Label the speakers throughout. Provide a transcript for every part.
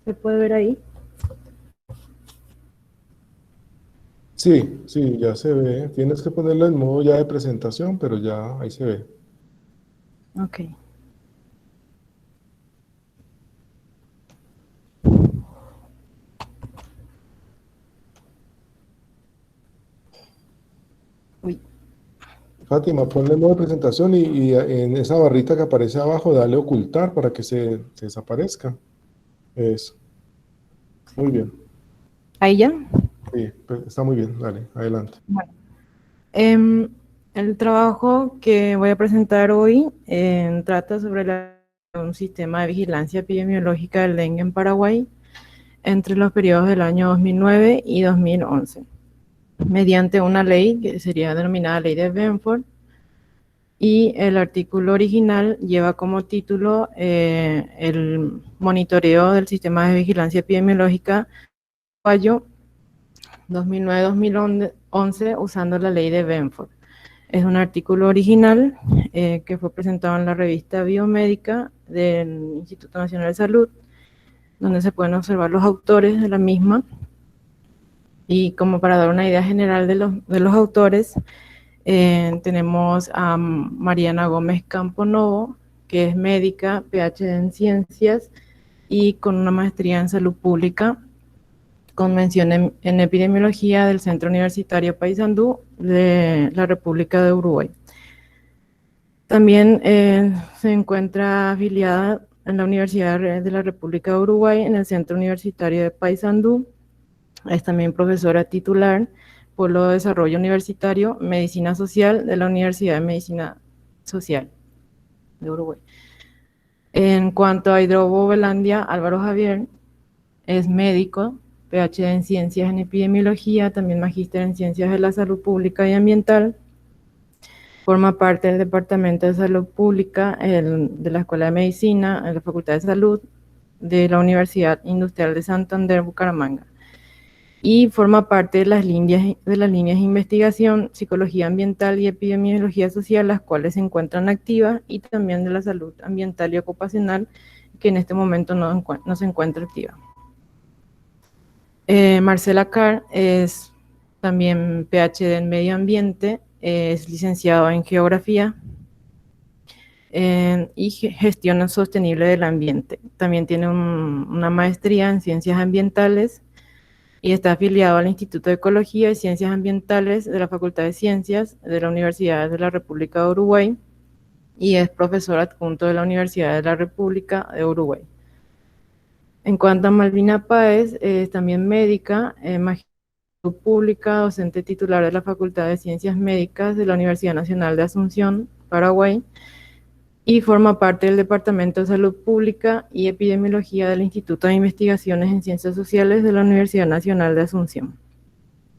Speaker 1: ¿Se puede ver ahí?
Speaker 2: Sí, sí, ya se ve. Tienes que ponerlo en modo ya de presentación, pero ya ahí se ve.
Speaker 1: Ok. Uy,
Speaker 2: Fátima, ponle en modo de presentación y en esa barrita que aparece abajo, dale ocultar para que se desaparezca. Eso, muy bien.
Speaker 1: ahí ya.
Speaker 2: Sí, pues, está muy bien. Dale, adelante.
Speaker 1: Bueno, em, el trabajo que voy a presentar hoy trata sobre un sistema de vigilancia epidemiológica del dengue en Paraguay entre los periodos del año 2009 y 2011, mediante una ley que sería denominada Ley de Benford, y el artículo original lleva como título el monitoreo del sistema de vigilancia epidemiológica Paraguayo 2009-2011 usando la ley de Benford. Es un artículo original que fue presentado en la revista Biomédica del Instituto Nacional de Salud, donde se pueden observar los autores de la misma. Y como para dar una idea general de los autores, tenemos a Mariana Gómez Camponovo, que es médica, PhD en ciencias y con una maestría en salud pública, con mención en epidemiología del Centro Universitario Paysandú de la República de Uruguay. También se encuentra afiliada en la Universidad de la República de Uruguay, en el Centro Universitario de Paysandú. Es también profesora titular, Polo de Desarrollo Universitario, Medicina Social de la Universidad de Medicina Social de Uruguay. En cuanto a Hidrobo Velandia, Álvaro Javier es médico, PhD en Ciencias en Epidemiología, también magíster en Ciencias de la Salud Pública y Ambiental. Forma parte del Departamento de Salud Pública de la Escuela de Medicina, en la Facultad de Salud de la Universidad Industrial de Santander, Bucaramanga. Y forma parte de las líneas de investigación, psicología ambiental y epidemiología social, las cuales se encuentran activas, y también de la salud ambiental y ocupacional, que en este momento no se encuentra activa. Marcela Carr es también PhD en medio ambiente, es licenciado en geografía y gestión sostenible del ambiente. También tiene una maestría en ciencias ambientales y está afiliado al Instituto de Ecología y Ciencias Ambientales de la Facultad de Ciencias de la Universidad de la República de Uruguay y es profesor adjunto de la Universidad de la República de Uruguay. En cuanto a Malvina Páez, es también médica, magíster pública, docente titular de la Facultad de Ciencias Médicas de la Universidad Nacional de Asunción, Paraguay, y forma parte del Departamento de Salud Pública y Epidemiología del Instituto de Investigaciones en Ciencias Sociales de la Universidad Nacional de Asunción,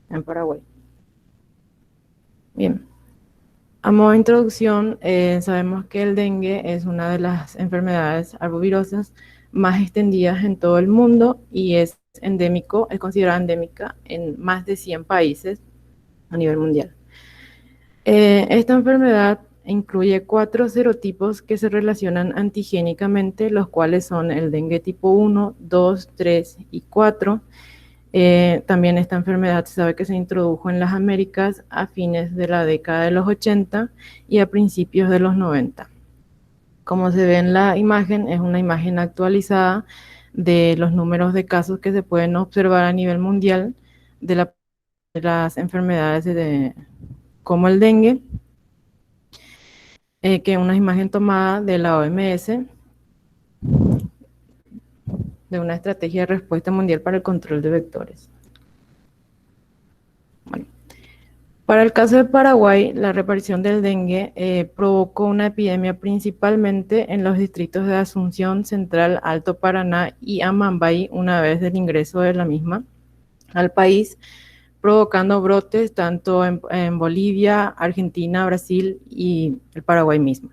Speaker 1: en Paraguay. Bien, a modo de introducción, sabemos que el dengue es una de las enfermedades arbovirosas más extendidas en todo el mundo y es endémico, es considerada endémica en más de 100 países a nivel mundial. Esta enfermedad incluye 4 serotipos que se relacionan antigénicamente, los cuales son el dengue tipo 1, 2, 3 y 4. También esta enfermedad se sabe que se introdujo en las Américas a fines de la década de los 80 y a principios de los 90. Como se ve en la imagen, es una imagen actualizada de los números de casos que se pueden observar a nivel mundial de, de las enfermedades como el dengue, que es una imagen tomada de la OMS, de una estrategia de respuesta mundial para el control de vectores. Bueno, para el caso de Paraguay, la reaparición del dengue provocó una epidemia principalmente en los distritos de Asunción, Central, Alto Paraná y Amambay una vez del ingreso de la misma al país, provocando brotes tanto en Bolivia, Argentina, Brasil y el Paraguay mismo.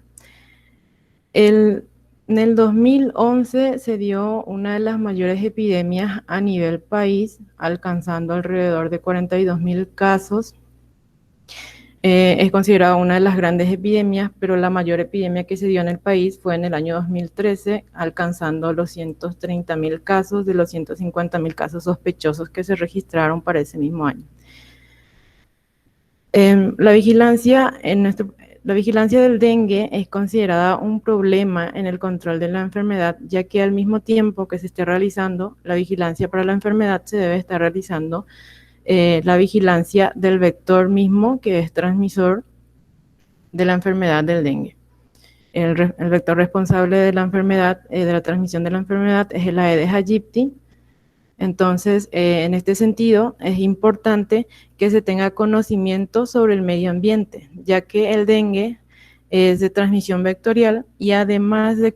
Speaker 1: En el 2011 se dio una de las mayores epidemias a nivel país, alcanzando alrededor de 42.000 casos, Es considerada una de las grandes epidemias, pero la mayor epidemia que se dio en el país fue en el año 2013, alcanzando los 130.000 casos de los 150.000 casos sospechosos que se registraron para ese mismo año. La vigilancia del dengue es considerada un problema en el control de la enfermedad, ya que al mismo tiempo que se esté realizando la vigilancia para la enfermedad, se debe estar realizando la vigilancia del vector mismo, que es transmisor de la enfermedad del dengue. El vector responsable de la enfermedad, de la transmisión de la enfermedad, es el Aedes aegypti. Entonces, en este sentido, es importante que se tenga conocimiento sobre el medio ambiente, ya que el dengue es de transmisión vectorial y además deben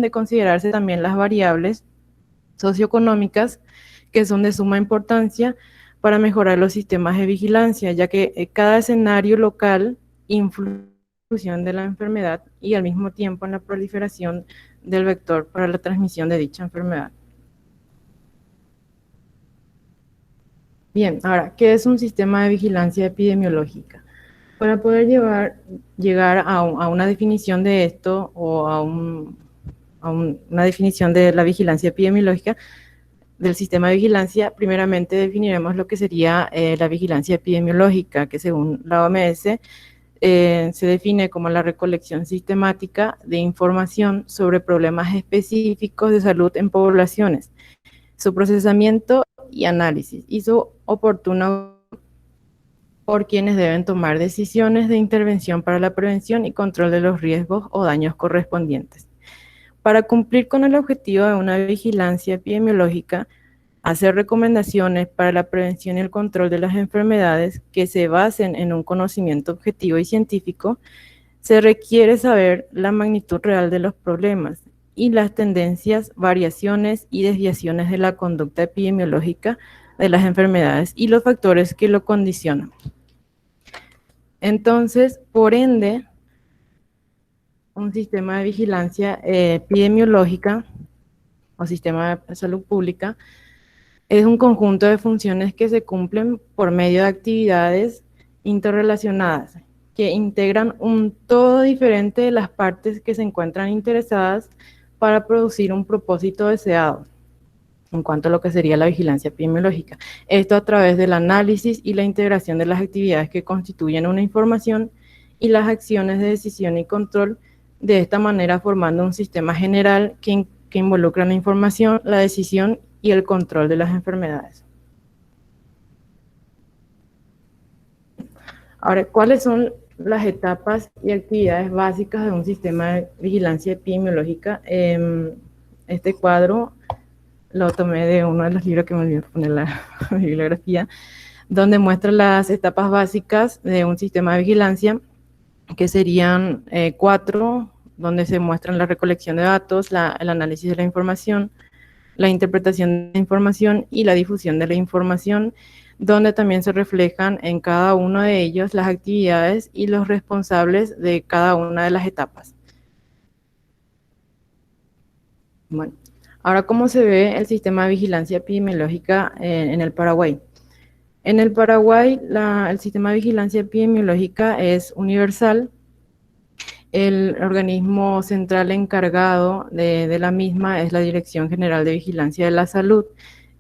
Speaker 1: de considerarse también las variables socioeconómicas que son de suma importancia para mejorar los sistemas de vigilancia, ya que cada escenario local influye de la enfermedad y al mismo tiempo en la proliferación del vector para la transmisión de dicha enfermedad. Bien, ahora, ¿qué es un sistema de vigilancia epidemiológica? Para poder llegar a una definición de esto o a una definición de la vigilancia epidemiológica, del sistema de vigilancia, primeramente definiremos lo que sería la vigilancia epidemiológica, que según la OMS se define como la recolección sistemática de información sobre problemas específicos de salud en poblaciones, su procesamiento y análisis, y su oportuno por quienes deben tomar decisiones de intervención para la prevención y control de los riesgos o daños correspondientes. Para cumplir con el objetivo de una vigilancia epidemiológica, hacer recomendaciones para la prevención y el control de las enfermedades que se basen en un conocimiento objetivo y científico, se requiere saber la magnitud real de los problemas y las tendencias, variaciones y desviaciones de la conducta epidemiológica de las enfermedades y los factores que lo condicionan. Entonces, por ende, un sistema de vigilancia epidemiológica o sistema de salud pública es un conjunto de funciones que se cumplen por medio de actividades interrelacionadas, que integran un todo diferente de las partes que se encuentran interesadas para producir un propósito deseado, en cuanto a lo que sería la vigilancia epidemiológica. Esto a través del análisis y la integración de las actividades que constituyen una información y las acciones de decisión y control, de esta manera formando un sistema general que involucra la información, la decisión y el control de las enfermedades. Ahora, ¿cuáles son las etapas y actividades básicas de un sistema de vigilancia epidemiológica? Este cuadro lo tomé de uno de los libros que me olvidé poner la bibliografía, donde muestra las etapas básicas de un sistema de vigilancia, que serían 4, donde se muestran la recolección de datos, el análisis de la información, la interpretación de la información y la difusión de la información, donde también se reflejan en cada uno de ellos las actividades y los responsables de cada una de las etapas. Bueno, ahora, ¿cómo se ve el sistema de vigilancia epidemiológica en el Paraguay? En el Paraguay, el sistema de vigilancia epidemiológica es universal. El organismo central encargado de la misma es la Dirección General de Vigilancia de la Salud,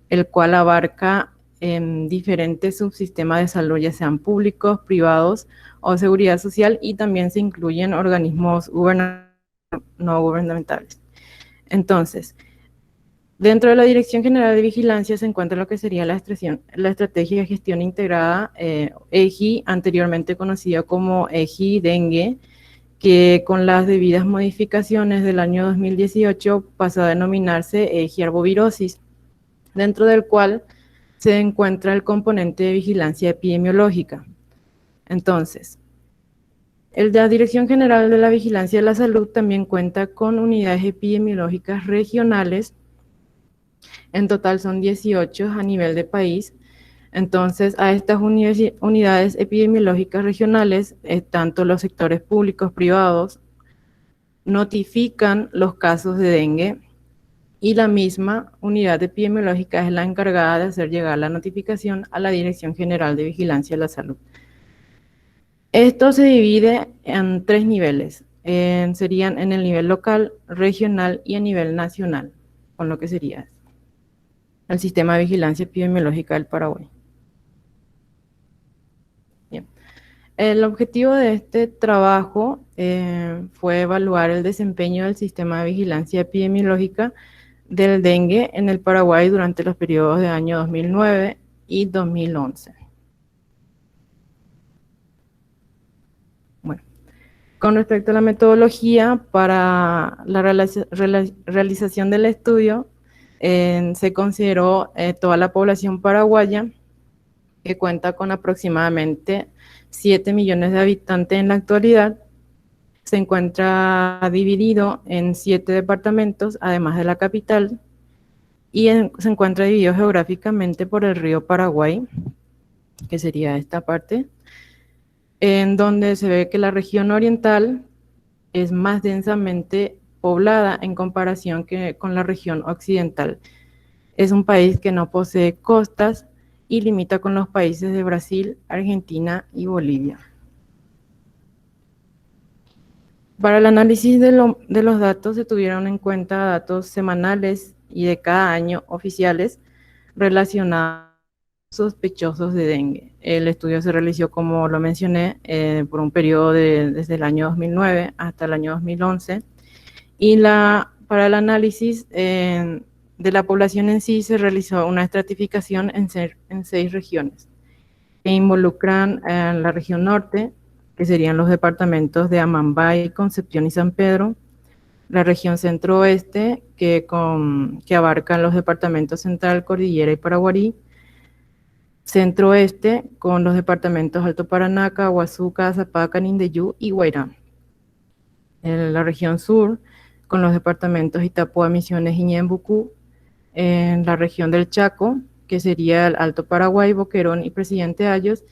Speaker 1: el cual abarca diferentes subsistemas de salud, ya sean públicos, privados o seguridad social, y también se incluyen organismos no gubernamentales. Entonces, dentro de la Dirección General de Vigilancia se encuentra lo que sería la Estrategia de Gestión Integrada, EGI, anteriormente conocida como EGI Dengue, que con las debidas modificaciones del año 2018 pasó a denominarse EGI Arbovirosis, dentro del cual se encuentra el componente de vigilancia epidemiológica. Entonces, la Dirección General de la Vigilancia de la Salud también cuenta con unidades epidemiológicas regionales. En total son 18 a nivel de país. Entonces, a estas unidades epidemiológicas regionales, tanto los sectores públicos, privados, notifican los casos de dengue y la misma unidad epidemiológica es la encargada de hacer llegar la notificación a la Dirección General de Vigilancia de la Salud. Esto se divide en 3 niveles, serían en el nivel local, regional y a nivel nacional, con lo que sería el Sistema de Vigilancia Epidemiológica del Paraguay. Bien. El objetivo de este trabajo fue evaluar el desempeño del Sistema de Vigilancia Epidemiológica del dengue en el Paraguay durante los periodos de año 2009 y 2011. Bueno, con respecto a la metodología para la realización del estudio, se consideró toda la población paraguaya, que cuenta con aproximadamente 7 millones de habitantes en la actualidad. Se encuentra dividido en 7 departamentos, además de la capital, y se encuentra dividido geográficamente por el río Paraguay, que sería esta parte, en donde se ve que la región oriental es más densamente poblada en comparación con la región occidental. Es un país que no posee costas y limita con los países de Brasil, Argentina y Bolivia. Para el análisis de los datos se tuvieron en cuenta datos semanales y de cada año oficiales relacionados sospechosos de dengue. El estudio se realizó, como lo mencioné, por un periodo desde el año 2009 hasta el año 2011, y para el análisis de la población en sí se realizó una estratificación en 6 regiones, que involucran la región norte, que serían los departamentos de Amambay, Concepción y San Pedro; la región centro-oeste, que abarcan los departamentos Central, Cordillera y Paraguarí; centro-oeste, con los departamentos Alto Paraná, Caguazú, Caazapá, Canindeyú y Guairá; en la región sur, con los departamentos Itapúa, Misiones y Ñembucú; en la región del Chaco, que sería el Alto Paraguay, Boquerón y Presidente Ayes;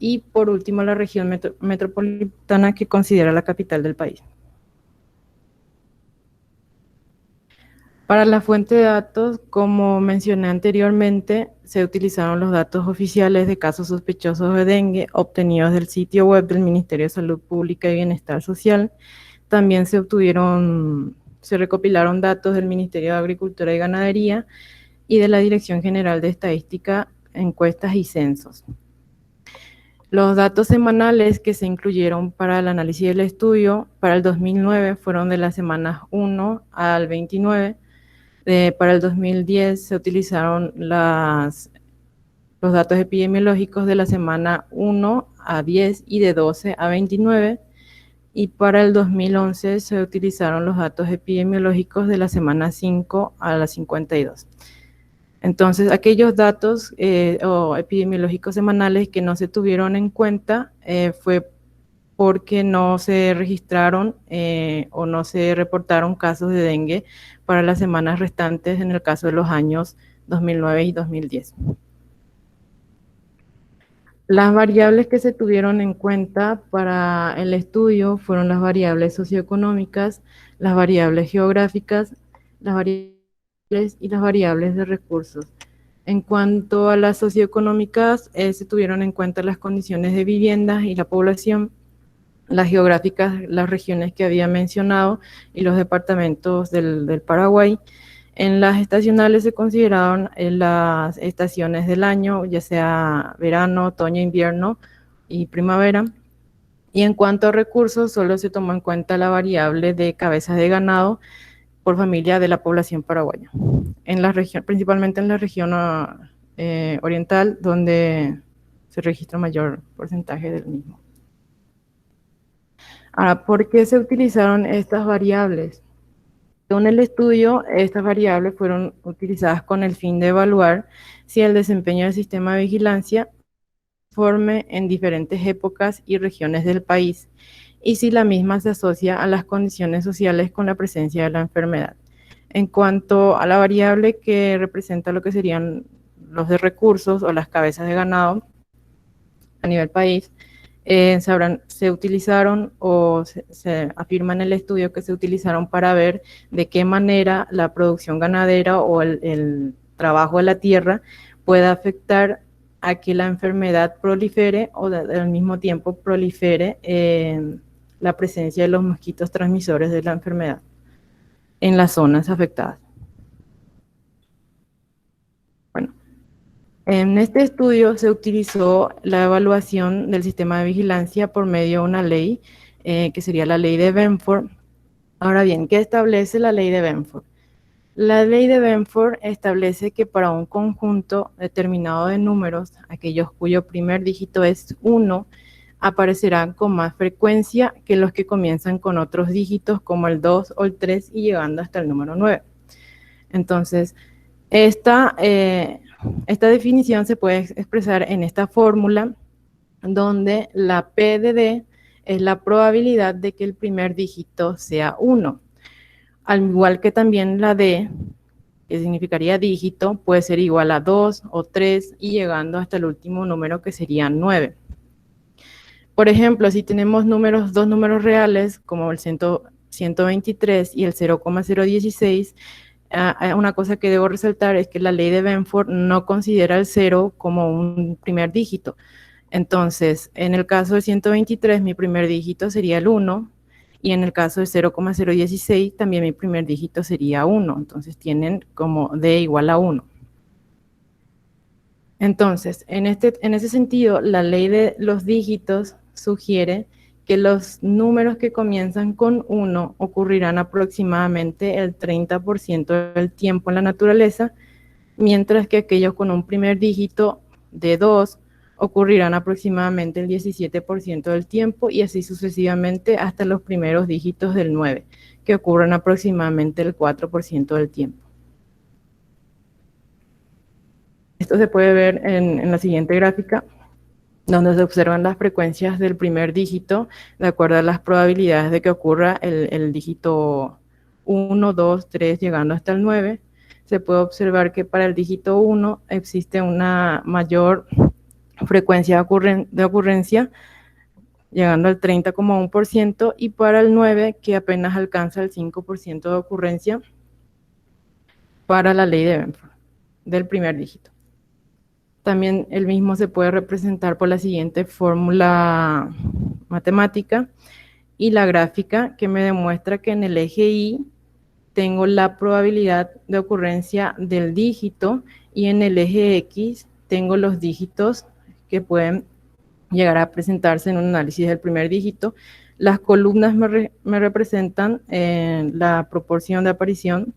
Speaker 1: y por último la región metropolitana, que considera la capital del país. Para la fuente de datos, como mencioné anteriormente, se utilizaron los datos oficiales de casos sospechosos de dengue obtenidos del sitio web del Ministerio de Salud Pública y Bienestar Social. También se recopilaron datos del Ministerio de Agricultura y Ganadería y de la Dirección General de Estadística, Encuestas y Censos. Los datos semanales que se incluyeron para el análisis del estudio para el 2009 fueron de las semanas 1 al 29. Para el 2010 se utilizaron los datos epidemiológicos de la semana 1 a 10 y de 12 a 29. Y para el 2011 se utilizaron los datos epidemiológicos de la semana 5 a la 52. Entonces, aquellos datos o epidemiológicos semanales que no se tuvieron en cuenta fue porque no se registraron o no se reportaron casos de dengue para las semanas restantes en el caso de los años 2009 y 2010. Las variables que se tuvieron en cuenta para el estudio fueron las variables socioeconómicas, las variables geográficas, las variables y las variables de recursos. En cuanto a las socioeconómicas, se tuvieron en cuenta las condiciones de vivienda y la población; las geográficas, las regiones que había mencionado y los departamentos del Paraguay. En las estacionales se consideraron las estaciones del año, ya sea verano, otoño, invierno y primavera. Y en cuanto a recursos, solo se tomó en cuenta la variable de cabezas de ganado por familia de la población paraguaya, principalmente en la región oriental, donde se registra mayor porcentaje del mismo. Ahora, ¿por qué se utilizaron estas variables? Según el estudio, estas variables fueron utilizadas con el fin de evaluar si el desempeño del sistema de vigilancia forme en diferentes épocas y regiones del país, y si la misma se asocia a las condiciones sociales con la presencia de la enfermedad. En cuanto a la variable que representa lo que serían los de recursos o las cabezas de ganado a nivel país, se utilizaron o se afirma en el estudio que se utilizaron para ver de qué manera la producción ganadera o el trabajo de la tierra puede afectar a que la enfermedad prolifere o al mismo tiempo prolifere la presencia de los mosquitos transmisores de la enfermedad en las zonas afectadas. Bueno, en este estudio se utilizó la evaluación del sistema de vigilancia por medio de una ley, que sería la ley de Benford. Ahora bien, ¿qué establece la ley de Benford? La ley de Benford establece que para un conjunto determinado de números, aquellos cuyo primer dígito es 1, aparecerán con más frecuencia que los que comienzan con otros dígitos como el 2 o el 3 y llegando hasta el número 9. Entonces, esta definición se puede expresar en esta fórmula donde la P de D es la probabilidad de que el primer dígito sea 1. Al igual que también la D, que significaría dígito, puede ser igual a 2 o 3 y llegando hasta el último número que sería 9. Por ejemplo, si tenemos dos números reales como el 123 y el 0,016, una cosa que debo resaltar es que la ley de Benford no considera el 0 como un primer dígito. Entonces, en el caso de 123, mi primer dígito sería el 1, y en el caso de 0,016, también mi primer dígito sería 1. Entonces, tienen como D igual a 1. Entonces, en ese sentido, la ley de los dígitos sugiere que los números que comienzan con 1 ocurrirán aproximadamente el 30% del tiempo en la naturaleza, mientras que aquellos con un primer dígito de 2 ocurrirán aproximadamente el 17% del tiempo y así sucesivamente hasta los primeros dígitos del 9, que ocurren aproximadamente el 4% del tiempo. Esto se puede ver en la siguiente gráfica, donde se observan las frecuencias del primer dígito de acuerdo a las probabilidades de que ocurra el dígito 1, 2, 3, llegando hasta el 9. Se puede observar que para el dígito 1 existe una mayor frecuencia de ocurrencia, llegando al 30,1%, y para el 9, que apenas alcanza el 5% de ocurrencia para la ley de Benford, del primer dígito. También el mismo se puede representar por la siguiente fórmula matemática y la gráfica que me demuestra que en el eje Y tengo la probabilidad de ocurrencia del dígito y en el eje X tengo los dígitos que pueden llegar a presentarse en un análisis del primer dígito. Las columnas me representan la proporción de aparición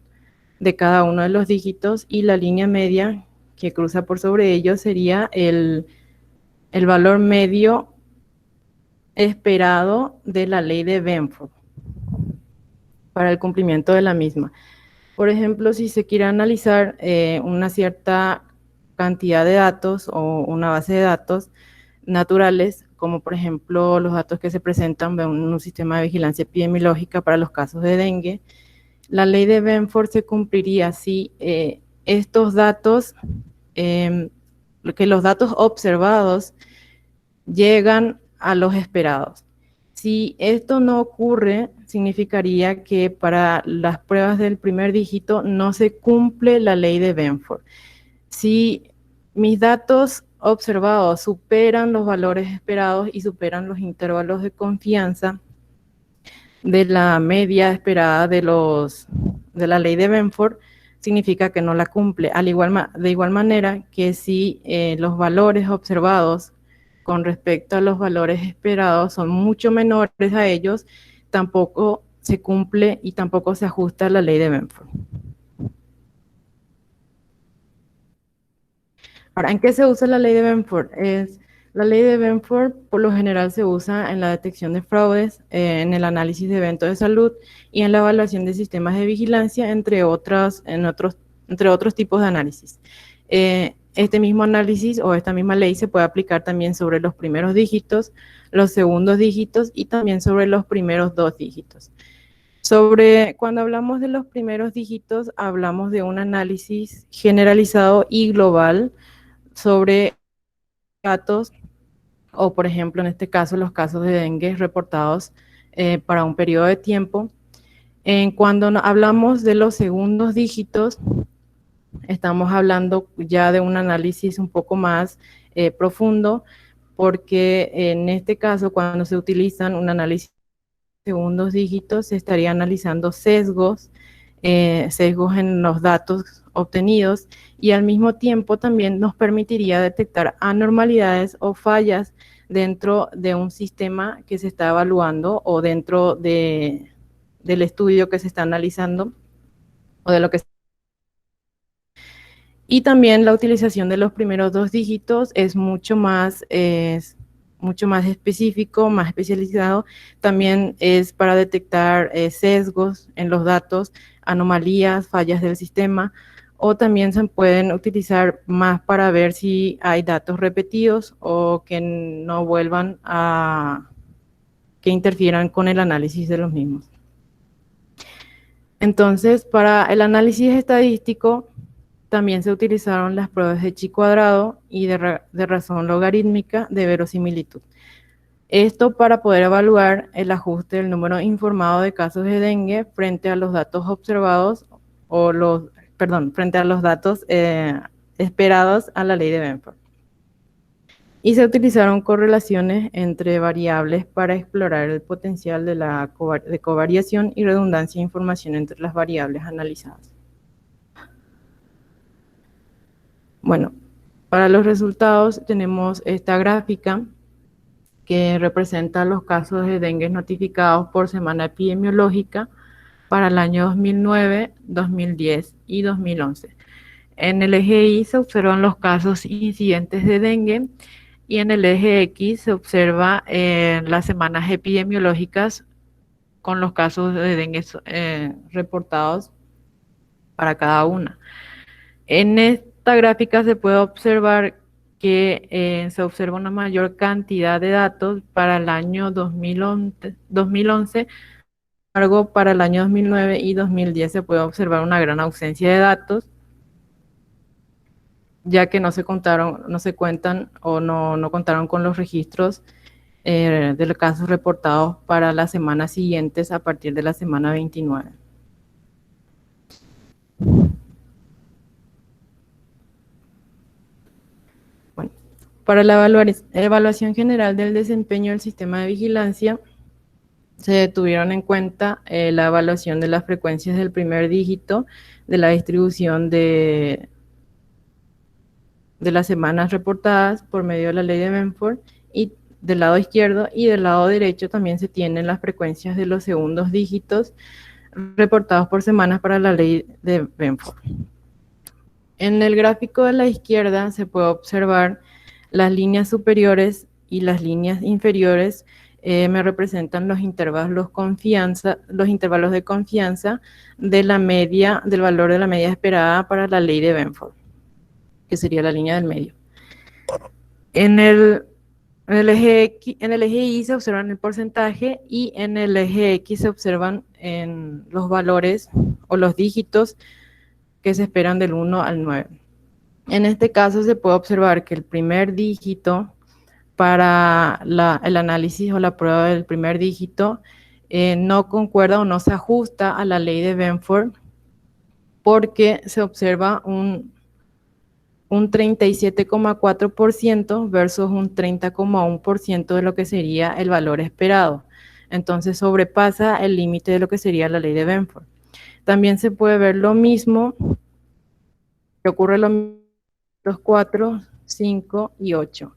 Speaker 1: de cada uno de los dígitos y la línea media que cruza por sobre ellos sería el valor medio esperado de la ley de Benford para el cumplimiento de la misma. Por ejemplo, si se quiere analizar una cierta cantidad de datos o una base de datos naturales, como por ejemplo los datos que se presentan en un sistema de vigilancia epidemiológica para los casos de dengue, la ley de Benford se cumpliría si estos datos, que los datos observados llegan a los esperados. Si esto no ocurre, significaría que para las pruebas del primer dígito no se cumple la ley de Benford. Si mis datos observados superan los valores esperados y superan los intervalos de confianza de la media esperada de la ley de Benford, significa que no la cumple. De igual manera que si los valores observados con respecto a los valores esperados son mucho menores a ellos, tampoco se cumple y tampoco se ajusta a la ley de Benford. Ahora, ¿en qué se usa la ley de Benford? La ley de Benford por lo general se usa en la detección de fraudes, en el análisis de eventos de salud y en la evaluación de sistemas de vigilancia, entre otros tipos de análisis. Este mismo análisis o esta misma ley se puede aplicar también sobre los primeros dígitos, los segundos dígitos y también sobre los primeros 2 dígitos. Cuando hablamos de los primeros dígitos, hablamos de un análisis generalizado y global sobre datos o por ejemplo en este caso los casos de dengue reportados para un periodo de tiempo. Cuando hablamos de los segundos dígitos, estamos hablando ya de un análisis un poco más profundo, porque en este caso, cuando se utilizan un análisis de segundos dígitos, se estaría analizando sesgos en los datos obtenidos, y al mismo tiempo también nos permitiría detectar anormalidades o fallas dentro de un sistema que se está evaluando o dentro del estudio que se está analizando o de lo que. Y también la utilización de los primeros dos dígitos es mucho más específico, más especializado. También es para detectar sesgos en los datos, anomalías, fallas del sistema, o también se pueden utilizar más para ver si hay datos repetidos o que no vuelvan a que interfieran con el análisis de los mismos. Entonces, para el análisis estadístico, también se utilizaron las pruebas de chi cuadrado y de razón logarítmica de verosimilitud. Esto para poder evaluar el ajuste del número informado de casos de dengue frente a los datos observados frente a los datos esperados a la ley de Benford. Y se utilizaron correlaciones entre variables para explorar el potencial de covariación y redundancia de información entre las variables analizadas. Bueno, para los resultados tenemos esta gráfica que representa los casos de dengue notificados por semana epidemiológica para el año 2009, 2010 y 2011. En el eje Y se observan los casos incidentes de dengue, y en el eje X se observa las semanas epidemiológicas con los casos de dengue reportados para cada una. En esta gráfica se puede observar que se observa una mayor cantidad de datos para el año 2011, sin embargo, para el año 2009 y 2010 se puede observar una gran ausencia de datos, ya que no se cuentan o no contaron con los registros de los casos reportados para las semanas siguientes a partir de la semana 29. Bueno, para la evaluación general del desempeño del sistema de vigilancia, se tuvieron en cuenta la evaluación de las frecuencias del primer dígito de la distribución de las semanas reportadas por medio de la ley de Benford, y del lado izquierdo y del lado derecho también se tienen las frecuencias de los segundos dígitos reportados por semanas para la ley de Benford. En el gráfico de la izquierda se puede observar las líneas superiores y las líneas inferiores me representan los intervalos de confianza de la media, del valor de la media esperada para la ley de Benford, que sería la línea del medio. En el eje Y se observan el porcentaje, y en el eje X se observan los valores o los dígitos que se esperan del 1 al 9. En este caso se puede observar que el primer dígito para el análisis o la prueba del primer dígito no concuerda o no se ajusta a la ley de Benford, porque se observa un 37,4% versus un 30,1% de lo que sería el valor esperado. Entonces sobrepasa el límite de lo que sería la ley de Benford. También se puede ver lo mismo, que ocurre los 4, 5 y 8,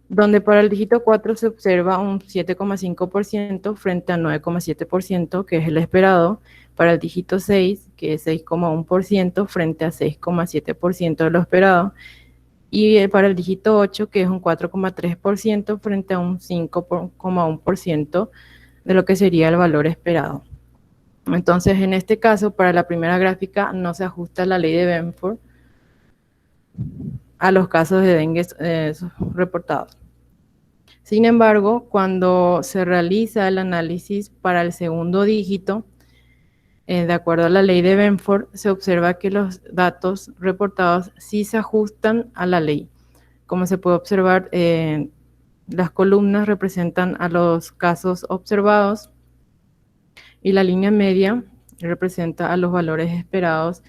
Speaker 1: donde para el dígito 4 se observa un 7,5% frente a 9,7%, que es el esperado. Para el dígito 6, que es 6,1% frente a 6,7% de lo esperado. Y para el dígito 8, que es un 4,3% frente a un 5,1% de lo que sería el valor esperado. Entonces, en este caso, para la primera gráfica no se ajusta la ley de Benford a los casos de dengue reportados. Sin embargo, cuando se realiza el análisis para el segundo dígito, de acuerdo a la ley de Benford, se observa que los datos reportados sí se ajustan a la ley. Como se puede observar, Las columnas representan a los casos observados y la línea media representa a los valores esperados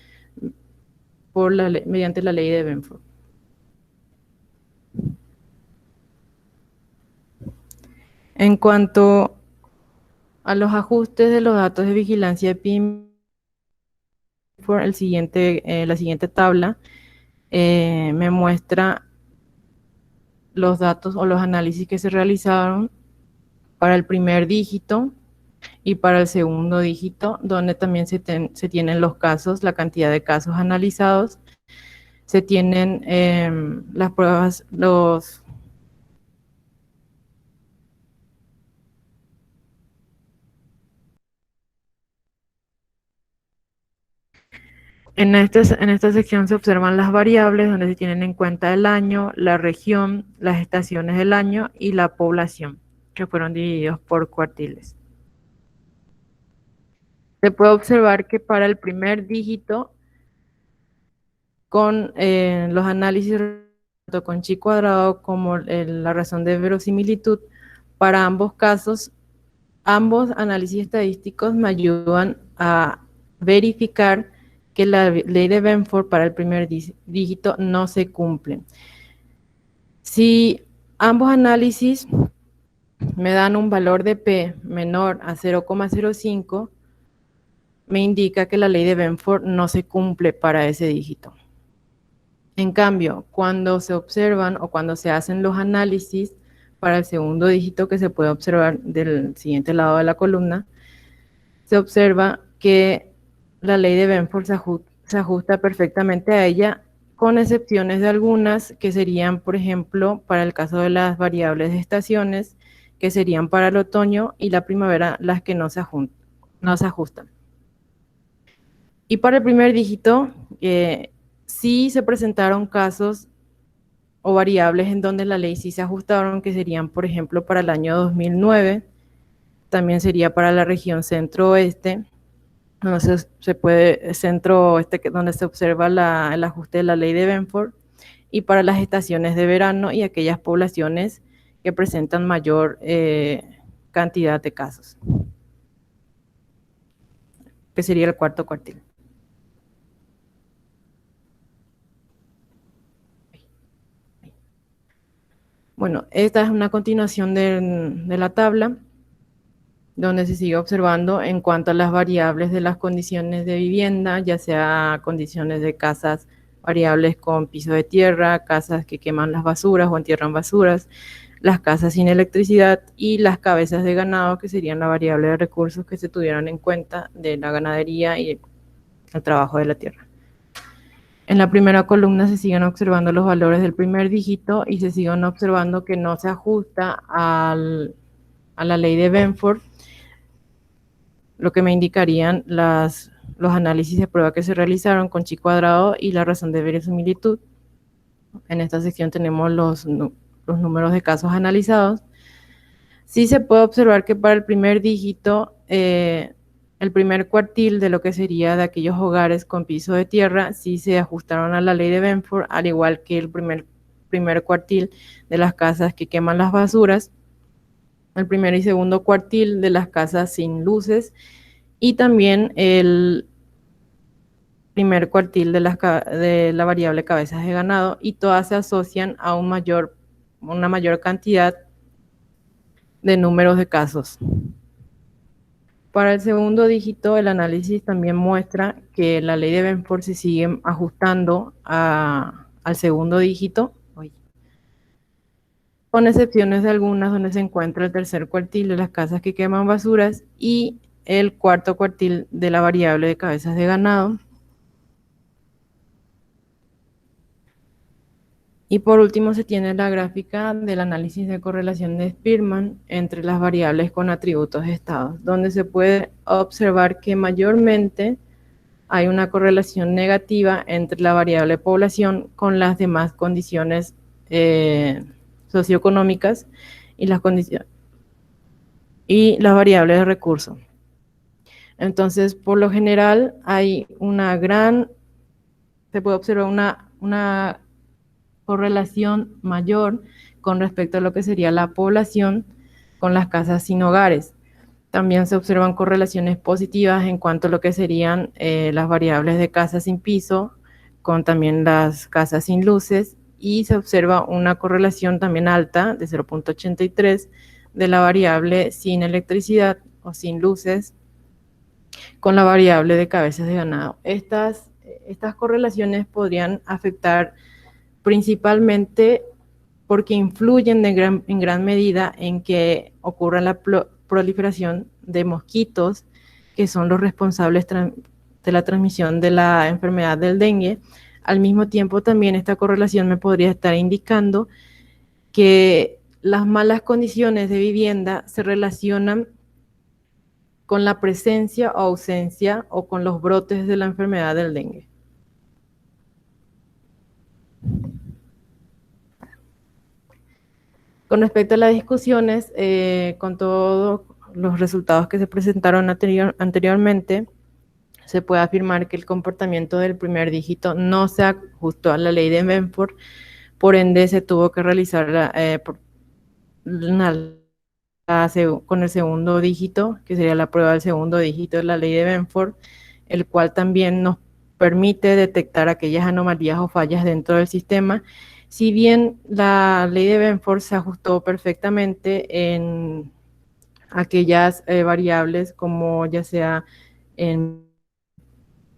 Speaker 1: mediante la ley de Benford. En cuanto a los ajustes de los datos de vigilancia epidemiológica, la siguiente tabla me muestra los datos o los análisis que se realizaron para el primer dígito y para el segundo dígito, donde también se tienen los casos, la cantidad de casos analizados, se tienen las pruebas, en esta sección se observan las variables donde se tienen en cuenta el año, la región, las estaciones del año y la población, que fueron divididos por cuartiles. Se puede observar que para el primer dígito, con los análisis tanto con chi cuadrado como la razón de verosimilitud, para ambos casos, ambos análisis estadísticos me ayudan a verificar que la ley de Benford para el primer dígito no se cumple. Si ambos análisis me dan un valor de P menor a 0,05, me indica que la ley de Benford no se cumple para ese dígito. En cambio, cuando se observan o cuando se hacen los análisis para el segundo dígito que se puede observar del siguiente lado de la columna, se observa que la ley de Benford se ajusta perfectamente a ella, con excepciones de algunas que serían, por ejemplo, para el caso de las variables de estaciones, que serían para el otoño y la primavera las que no se ajustan. Y para el primer dígito, sí se presentaron casos o variables en donde la ley sí se ajustaron, que serían, por ejemplo, para el año 2009, también sería para la región centro-oeste, donde centro-oeste, donde se observa el ajuste de la ley de Benford, y para las estaciones de verano y aquellas poblaciones que presentan mayor cantidad de casos, que sería el cuarto cuartil. Bueno, esta es una continuación de la tabla, donde se sigue observando en cuanto a las variables de las condiciones de vivienda, ya sea condiciones de casas variables con piso de tierra, casas que queman las basuras o entierran basuras, las casas sin electricidad y las cabezas de ganado, que serían la variable de recursos que se tuvieran en cuenta de la ganadería y el trabajo de la tierra. En la primera columna se siguen observando los valores del primer dígito y se siguen observando que no se ajusta a la ley de Benford, lo que me indicarían los análisis de prueba que se realizaron con chi cuadrado y la razón de verosimilitud. En esta sección tenemos los números de casos analizados. Sí se puede observar que para el primer dígito, el primer cuartil de lo que sería de aquellos hogares con piso de tierra, sí se ajustaron a la ley de Benford, al igual que el primer cuartil de las casas que queman las basuras, el primer y segundo cuartil de las casas sin luces, y también el primer cuartil de la variable cabezas de ganado, y todas se asocian a una mayor cantidad de números de casos. Para el segundo dígito, el análisis también muestra que la ley de Benford se sigue ajustando al segundo dígito, con excepciones de algunas donde se encuentra el tercer cuartil de las casas que queman basuras y el cuarto cuartil de la variable de cabezas de ganado. Y por último se tiene la gráfica del análisis de correlación de Spearman entre las variables con atributos de estados, donde se puede observar que mayormente hay una correlación negativa entre la variable población con las demás condiciones socioeconómicas y las variables de recursos. Entonces, por lo general, hay se puede observar una correlación mayor con respecto a lo que sería la población con las casas sin hogares. También se observan correlaciones positivas en cuanto a lo que serían las variables de casas sin piso, con también las casas sin luces, y se observa una correlación también alta de 0,83 de la variable sin electricidad o sin luces con la variable de cabezas de ganado. Estas correlaciones podrían afectar principalmente porque influyen en gran medida en que ocurra la proliferación de mosquitos, que son los responsables de la transmisión de la enfermedad del dengue. Al mismo tiempo, también esta correlación me podría estar indicando que las malas condiciones de vivienda se relacionan con la presencia o ausencia o con los brotes de la enfermedad del dengue. Con respecto a las discusiones, con todos los resultados que se presentaron anteriormente, se puede afirmar que el comportamiento del primer dígito no se ajustó a la ley de Benford, por ende se tuvo que realizar con el segundo dígito, que sería la prueba del segundo dígito de la ley de Benford, el cual también nos permite detectar aquellas anomalías o fallas dentro del sistema. Si bien la ley de Benford se ajustó perfectamente en aquellas variables como ya sea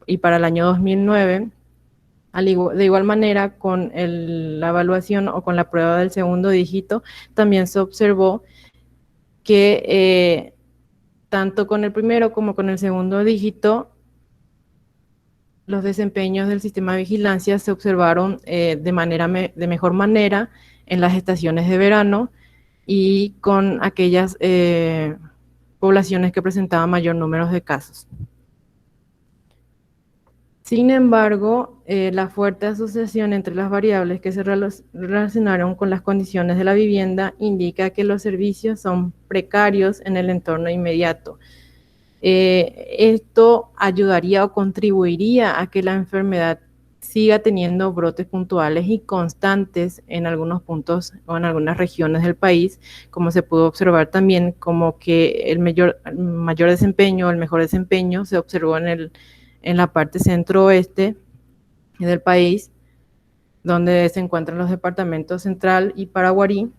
Speaker 1: y para el año 2009, de igual manera con la evaluación o con la prueba del segundo dígito, también se observó que tanto con el primero como con el segundo dígito, los desempeños del sistema de vigilancia se observaron de mejor manera en las estaciones de verano y con aquellas poblaciones que presentaban mayor número de casos. Sin embargo, la fuerte asociación entre las variables que se relacionaron con las condiciones de la vivienda indica que los servicios son precarios en el entorno inmediato. Esto ayudaría o contribuiría a que la enfermedad siga teniendo brotes puntuales y constantes en algunos puntos o en algunas regiones del país, como se pudo observar también, como que el mayor desempeño, el mejor desempeño se observó en la parte centro-oeste del país, donde se encuentran los departamentos Central y Paraguarí.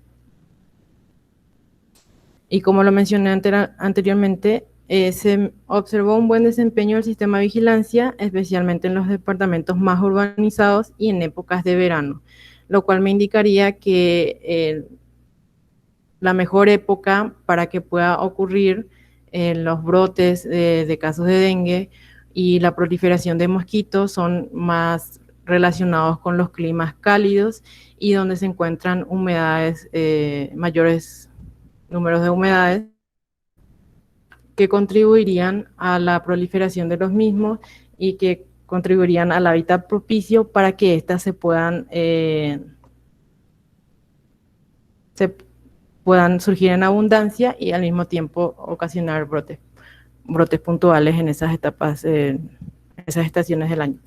Speaker 1: Y como lo mencioné anteriormente, se observó un buen desempeño del sistema de vigilancia, especialmente en los departamentos más urbanizados y en épocas de verano, lo cual me indicaría que la mejor época para que pueda ocurrir los brotes de casos de dengue y la proliferación de mosquitos son más relacionados con los climas cálidos y donde se encuentran humedades, mayores números de humedades, que contribuirían a la proliferación de los mismos y que contribuirían al hábitat propicio para que éstas se puedan surgir en abundancia y al mismo tiempo ocasionar brotes puntuales en esas etapas, esas estaciones del año.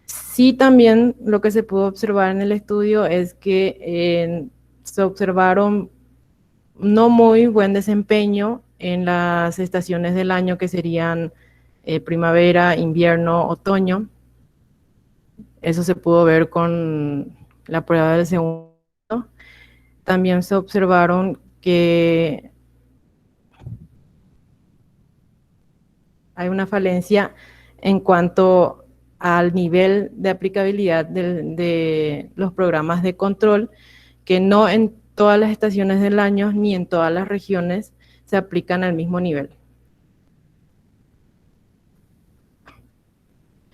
Speaker 1: Sí, también lo que se pudo observar en el estudio es que se observaron no muy buen desempeño en las estaciones del año que serían primavera, invierno, otoño. Eso se pudo ver con la prueba del segundo. También se observaron que hay una falencia en cuanto al nivel de aplicabilidad de los programas de control, que no en todas las estaciones del año ni en todas las regiones se aplican al mismo nivel.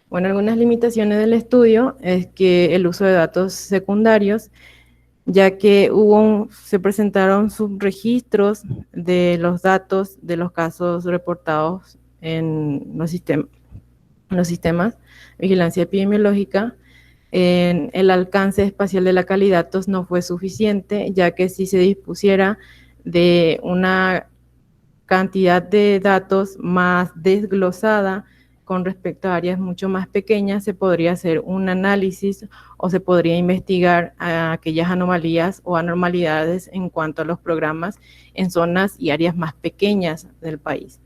Speaker 1: Bueno, algunas limitaciones del estudio es que el uso de datos secundarios, ya que se presentaron subregistros de los datos de los casos reportados en los sistemas de vigilancia epidemiológica. El alcance espacial de la calidad de datos no fue suficiente, ya que si se dispusiera de una cantidad de datos más desglosada con respecto a áreas mucho más pequeñas, se podría hacer un análisis o se podría investigar aquellas anomalías o anormalidades en cuanto a los programas en zonas y áreas más pequeñas del país.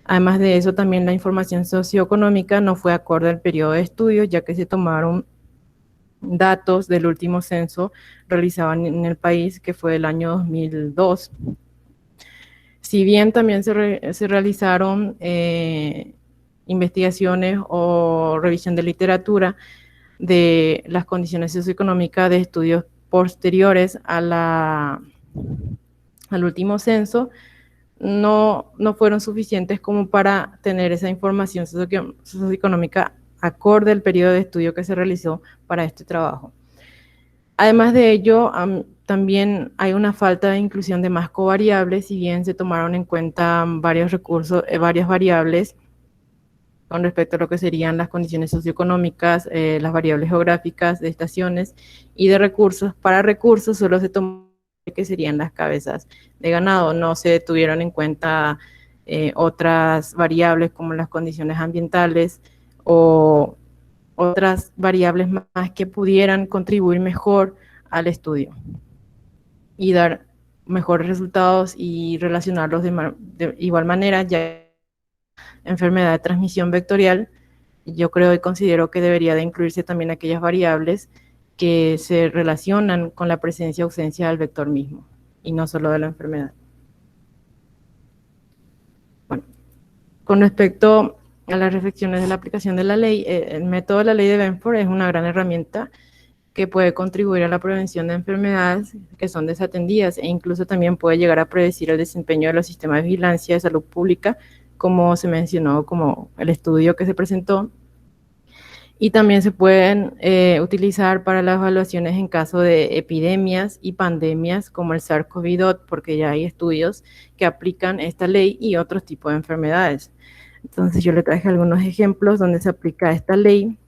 Speaker 1: Además de eso, también la información socioeconómica no fue acorde al periodo de estudio, ya que se tomaron datos del último censo realizado en el país, que fue el año 2002. Si bien también se realizaron investigaciones o revisión de literatura de las condiciones socioeconómicas de estudios posteriores al último censo, no fueron suficientes como para tener esa información socioeconómica acorde al periodo de estudio que se realizó para este trabajo. Además de ello, también hay una falta de inclusión de más covariables, si bien se tomaron en cuenta varios recursos, varias variables con respecto a lo que serían las condiciones socioeconómicas, las variables geográficas de estaciones y de recursos. Para recursos solo se tomó que serían las cabezas de ganado, no se tuvieron en cuenta otras variables como las condiciones ambientales o otras variables más que pudieran contribuir mejor al estudio y dar mejores resultados y relacionarlos de igual manera, ya enfermedad de transmisión vectorial. Yo creo y considero que debería de incluirse también aquellas variables que se relacionan con la presencia o ausencia del vector mismo y no solo de la enfermedad. Bueno, con respecto a las reflexiones de la aplicación de la ley, el método de la ley de Benford es una gran herramienta que puede contribuir a la prevención de enfermedades que son desatendidas e incluso también puede llegar a predecir el desempeño de los sistemas de vigilancia de salud pública, como se mencionó, como el estudio que se presentó. Y también se pueden utilizar para las evaluaciones en caso de epidemias y pandemias como el SARS-CoV-2, porque ya hay estudios que aplican esta ley y otros tipos de enfermedades. Entonces yo le traje algunos ejemplos donde se aplica esta ley.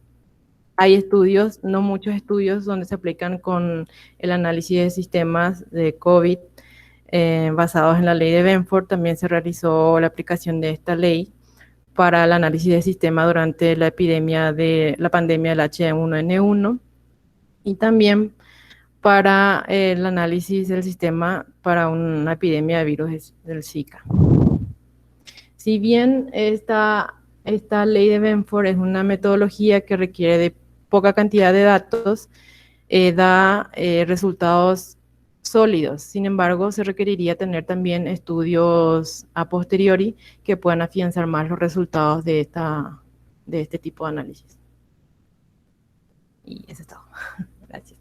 Speaker 1: Hay estudios, no muchos estudios, donde se aplican con el análisis de sistemas de COVID basados en la ley de Benford. También se realizó la aplicación de esta ley para el análisis de sistema durante la epidemia de la pandemia del H1N1 y también para el análisis del sistema para una epidemia de virus del Zika. Si bien esta ley de Benford es una metodología que requiere de poca cantidad de datos, da resultados sólidos. Sin embargo, se requeriría tener también estudios a posteriori que puedan afianzar más los resultados de este tipo de análisis. Y eso es todo. Gracias.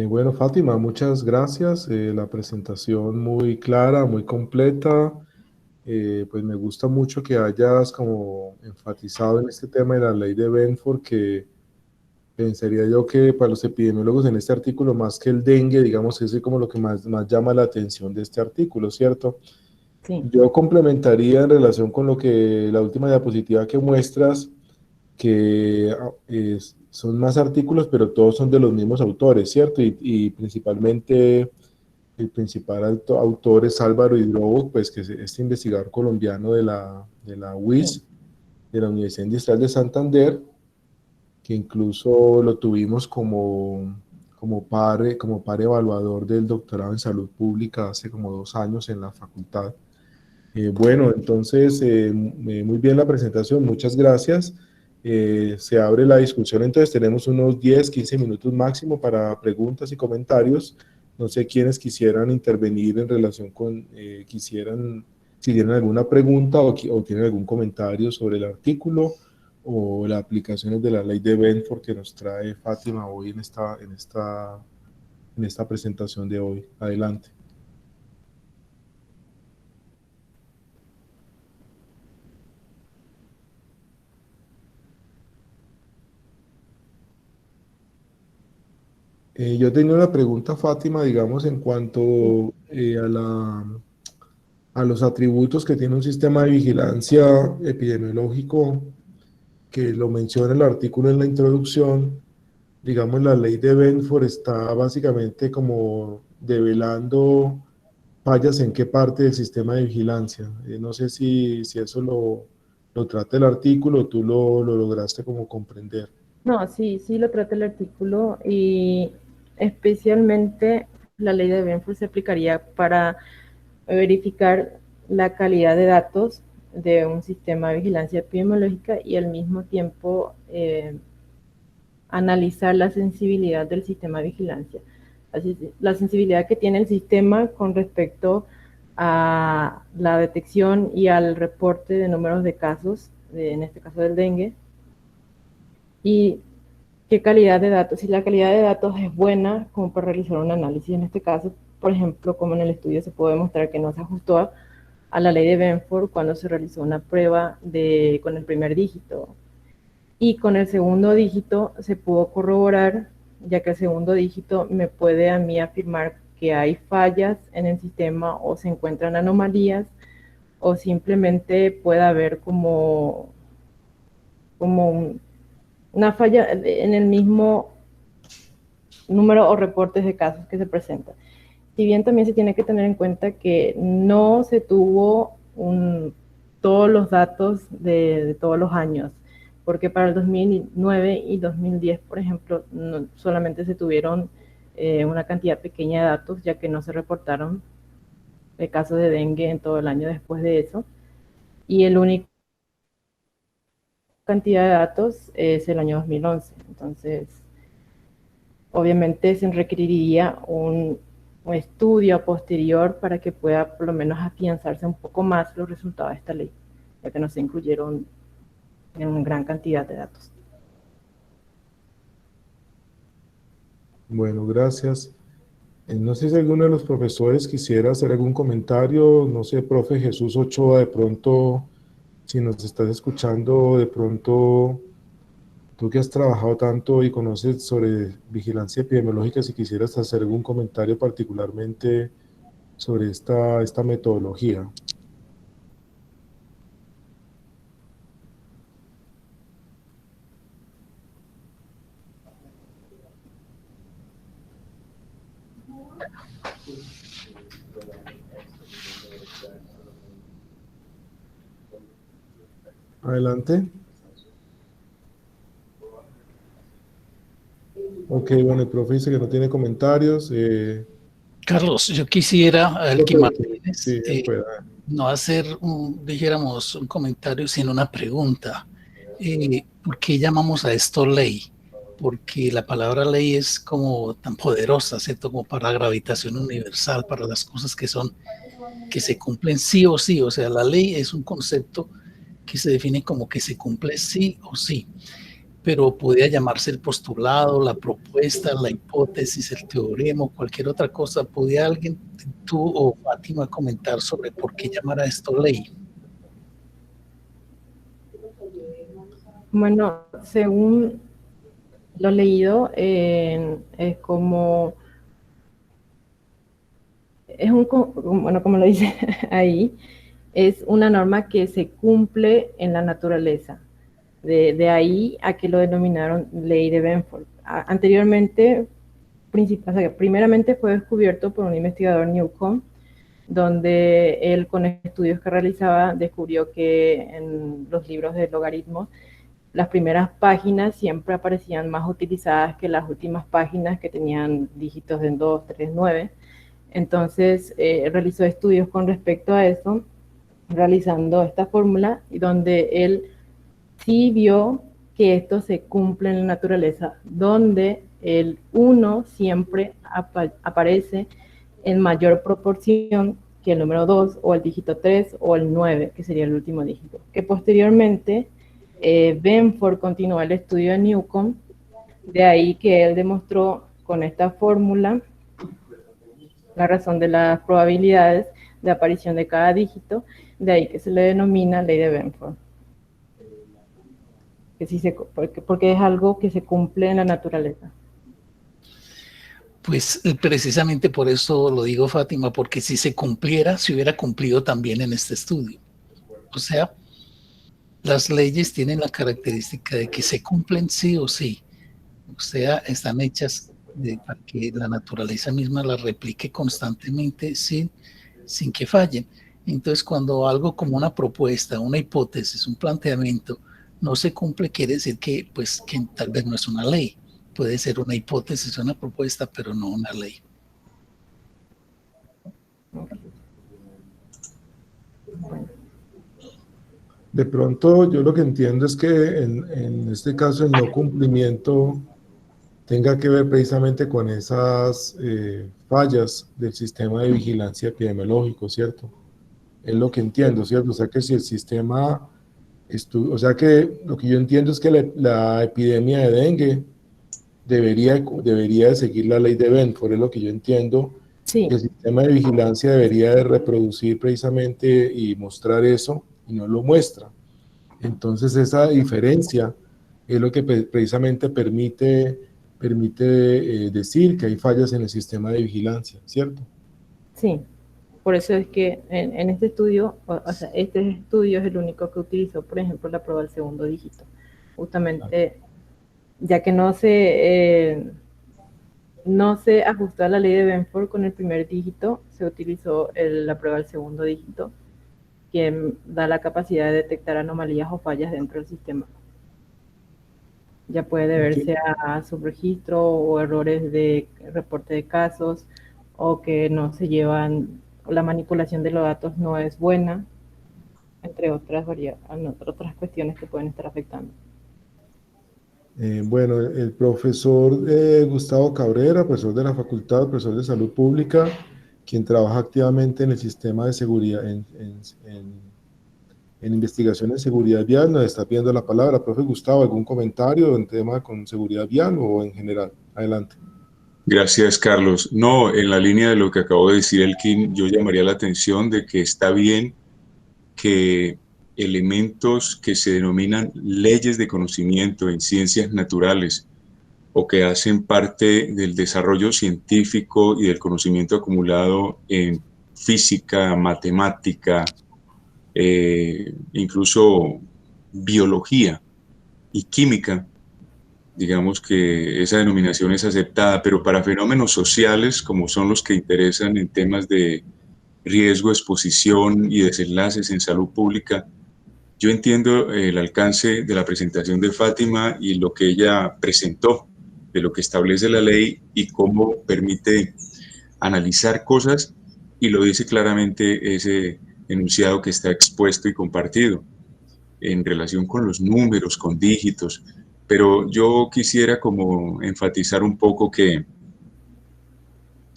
Speaker 2: Bueno, Fátima, muchas gracias. La presentación muy clara, muy completa. Pues me gusta mucho que hayas como enfatizado en este tema de la ley de Benford, que pensaría yo que para los epidemiólogos en este artículo, más que el dengue, digamos, es como lo que más llama la atención de este artículo, ¿cierto?
Speaker 1: Sí.
Speaker 2: Yo complementaría en relación con lo que la última diapositiva que muestras, que son más artículos, pero todos son de los mismos autores, ¿cierto? Y principalmente el principal autor es Álvaro Hidrobo, pues que es este investigador colombiano de la UIS, de la Universidad Industrial de Santander, que incluso lo tuvimos como par evaluador del doctorado en salud pública hace como 2 años en la facultad. Bueno, entonces, muy bien la presentación, muchas gracias. Se abre la discusión, entonces tenemos unos 10, 15 minutos máximo para preguntas y comentarios. No sé quiénes quisieran intervenir en relación con, si tienen alguna pregunta o tienen algún comentario sobre el artículo o las aplicaciones de la ley de Benford que nos trae Fátima hoy en esta presentación de hoy. Adelante. Yo tenía una pregunta, Fátima, digamos, en cuanto a los atributos que tiene un sistema de vigilancia epidemiológico, que lo menciona el artículo en la introducción. Digamos, la ley de Benford está básicamente como develando fallas en qué parte del sistema de vigilancia. No sé si eso lo trata el artículo, tú lo lograste como comprender.
Speaker 1: No, sí, sí lo trata el artículo y especialmente la ley de Benford se aplicaría para verificar la calidad de datos de un sistema de vigilancia epidemiológica y al mismo tiempo analizar la sensibilidad del sistema de vigilancia. Así, la sensibilidad que tiene el sistema con respecto a la detección y al reporte de números de casos, en este caso del dengue, y qué calidad de datos. Si la calidad de datos es buena, como para realizar un análisis en este caso, por ejemplo, como en el estudio se puede demostrar que no se ajustó a la ley de Benford cuando se realizó una prueba con el primer dígito. Y con el segundo dígito se pudo corroborar, ya que el segundo dígito me puede a mí afirmar que hay fallas en el sistema o se encuentran anomalías o simplemente puede haber como una falla en el mismo número o reportes de casos que se presentan. Si bien también se tiene que tener en cuenta que no se tuvo todos los datos de todos los años, porque para el 2009 y 2010, por ejemplo, no, solamente se tuvieron una cantidad pequeña de datos, ya que no se reportaron casos de dengue en todo el año después de eso, y el único cantidad de datos es el año 2011. Entonces, obviamente se requeriría un estudio posterior para que pueda por lo menos afianzarse un poco más los resultados de esta ley, ya que no se incluyeron en una gran cantidad de datos.
Speaker 2: Bueno, gracias. No sé si alguno de los profesores quisiera hacer algún comentario, no sé, profe Jesús Ochoa, de pronto, si nos estás escuchando, de pronto, tú que has trabajado tanto y conoces sobre vigilancia epidemiológica, si quisieras hacer algún comentario particularmente sobre esta metodología. Adelante. Ok, bueno, el profe dice que no tiene comentarios.
Speaker 3: Carlos, yo quisiera, Elkin Martínez,
Speaker 2: Sí, pueda.
Speaker 3: no hacer, dijéramos, un comentario, sino una pregunta. ¿Por qué llamamos a esto ley? Porque la palabra ley es como tan poderosa, ¿cierto? Como para gravitación universal, para las cosas que se cumplen sí o sí. O sea, la ley es un concepto que se define como que se cumple sí o sí. Pero podría llamarse el postulado, la propuesta, la hipótesis, el teorema, cualquier otra cosa. ¿Podría alguien, tú o Fátima, comentar sobre por qué llamar a esto ley?
Speaker 1: Bueno, según lo leído, es como, bueno, como lo dice ahí, es una norma que se cumple en la naturaleza. De ahí a que lo denominaron ley de Benford. Anteriormente, primeramente fue descubierto por un investigador Newcomb, donde él con estudios que realizaba descubrió que en los libros de logaritmos las primeras páginas siempre aparecían más utilizadas que las últimas páginas que tenían dígitos de 2, 3, 9. Entonces realizó estudios con respecto a eso, realizando esta fórmula, y donde él sí vio que esto se cumple en la naturaleza, donde el 1 siempre aparece en mayor proporción que el número 2 o el dígito 3 o el 9, que sería el último dígito. Que posteriormente Benford continuó el estudio de Newcomb, de ahí que él demostró con esta fórmula la razón de las probabilidades de aparición de cada dígito, de ahí que se le denomina ley de Benford. Que sí porque es algo que se cumple en la naturaleza.
Speaker 3: Pues precisamente por eso lo digo, Fátima, porque si se cumpliera, se hubiera cumplido también en este estudio. O sea, las leyes tienen la característica de que se cumplen sí o sí. O sea, están hechas para que la naturaleza misma las replique constantemente sin sin que fallen. Entonces, cuando algo como una propuesta, una hipótesis, un planteamiento no se cumple, quiere decir que, pues, que tal vez no es una ley. Puede ser una hipótesis, una propuesta, pero no una ley.
Speaker 2: De pronto, yo lo que entiendo es que en este caso el no cumplimiento tenga que ver precisamente con esas fallas del sistema de vigilancia epidemiológico, ¿cierto? Es lo que entiendo, ¿cierto? O sea que si el sistema, o sea que lo que yo entiendo es que la epidemia de dengue debería de seguir la ley de Benford, es lo que yo entiendo.
Speaker 1: Sí.
Speaker 2: El sistema de vigilancia debería de reproducir precisamente y mostrar eso, y no lo muestra. Entonces esa diferencia es lo que precisamente permite decir que hay fallas en el sistema de vigilancia, ¿cierto?
Speaker 1: Sí, por eso es que en este estudio, o sea, este estudio es el único que utilizó, por ejemplo, la prueba del segundo dígito. Justamente, ya que no se ajustó a la ley de Benford con el primer dígito, se utilizó la prueba del segundo dígito, que da la capacidad de detectar anomalías o fallas dentro del sistema. Ya puede deberse a subregistro o errores de reporte de casos, o que no se llevan, la manipulación de los datos no es buena, entre otras cuestiones que pueden estar afectando.
Speaker 2: Bueno, el profesor Gustavo Cabrera, profesor de la Facultad, profesor de Salud Pública, quien trabaja activamente en el sistema de seguridad, en investigación en seguridad vial, nos está pidiendo la palabra. Profe Gustavo, ¿algún comentario en tema con seguridad vial o en general? Adelante.
Speaker 4: Gracias, Carlos. No, en la línea de lo que acabó de decir Elkin, yo llamaría la atención de que está bien que elementos que se denominan leyes de conocimiento en ciencias naturales o que hacen parte del desarrollo científico y del conocimiento acumulado en física, matemática, incluso biología y química, digamos que esa denominación es aceptada, pero para fenómenos sociales, como son los que interesan en temas de riesgo, exposición y desenlaces en salud pública, yo entiendo el alcance de la presentación de Fátima y lo que ella presentó, de lo que establece la ley y cómo permite analizar cosas, y lo dice claramente ese enunciado que está expuesto y compartido en relación con los números, con dígitos. Pero yo quisiera como enfatizar un poco que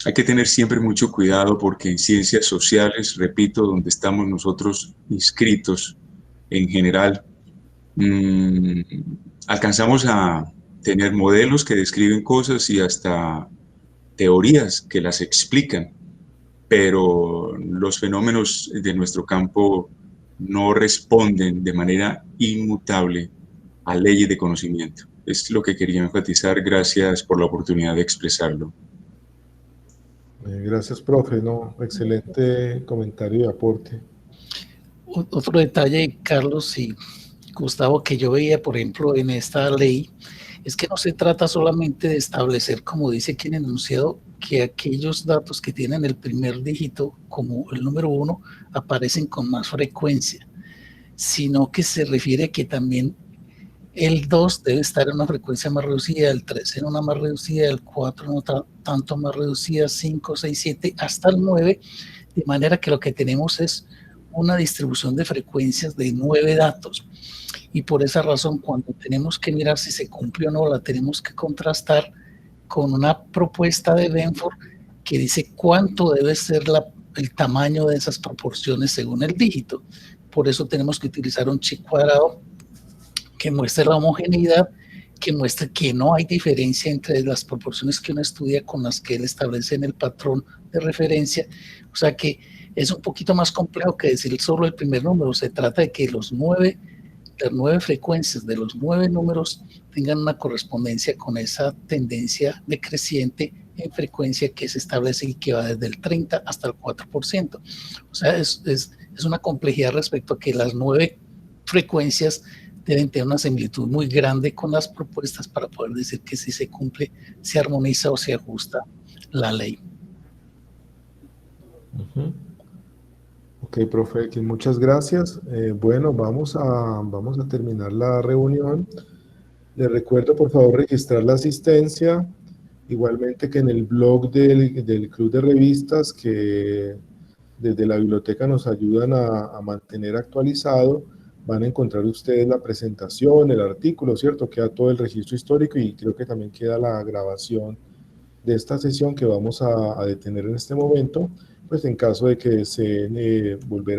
Speaker 4: hay que tener siempre mucho cuidado porque en ciencias sociales, repito, donde estamos nosotros inscritos en general, alcanzamos a tener modelos que describen cosas y hasta teorías que las explican, pero los fenómenos de nuestro campo no responden de manera inmutable a leyes de conocimiento. Es lo que quería enfatizar. Gracias por la oportunidad de expresarlo.
Speaker 2: Gracias, profe. No, excelente comentario y aporte.
Speaker 3: Otro detalle, Carlos y Gustavo, que yo veía, por ejemplo, en esta ley, es que no se trata solamente de establecer, como dice aquí en el enunciado, que aquellos datos que tienen el primer dígito, como el número 1, aparecen con más frecuencia, sino que se refiere a que también el 2 debe estar en una frecuencia más reducida, el 3 en una más reducida, el 4 en otra tanto más reducida, 5, 6, 7, hasta el 9, de manera que lo que tenemos es una distribución de frecuencias de 9 datos. Y por esa razón, cuando tenemos que mirar si se cumple o no, la tenemos que contrastar con una propuesta de Benford que dice cuánto debe ser el tamaño de esas proporciones según el dígito. Por eso tenemos que utilizar un chi cuadrado que muestre la homogeneidad, que muestre que no hay diferencia entre las proporciones que uno estudia con las que él establece en el patrón de referencia. O sea que es un poquito más complejo que decir solo el primer número. Se trata de que las 9 frecuencias de los 9 números tengan una correspondencia con esa tendencia decreciente en frecuencia que se establece y que va desde el 30 hasta el 4%. O sea, es una complejidad respecto a que las 9 frecuencias deben tener una similitud muy grande con las propuestas para poder decir que si se cumple, se armoniza o se ajusta la ley.
Speaker 2: Ok, profe, Elkin, muchas gracias. Bueno, vamos a terminar la reunión. Les recuerdo, por favor, registrar la asistencia. Igualmente que en el blog del Club de Revistas, que desde la biblioteca nos ayudan a mantener actualizado, van a encontrar ustedes la presentación, el artículo, ¿cierto? Queda todo el registro histórico y creo que también queda la grabación de esta sesión que vamos a detener en este momento, pues en caso de que deseen volver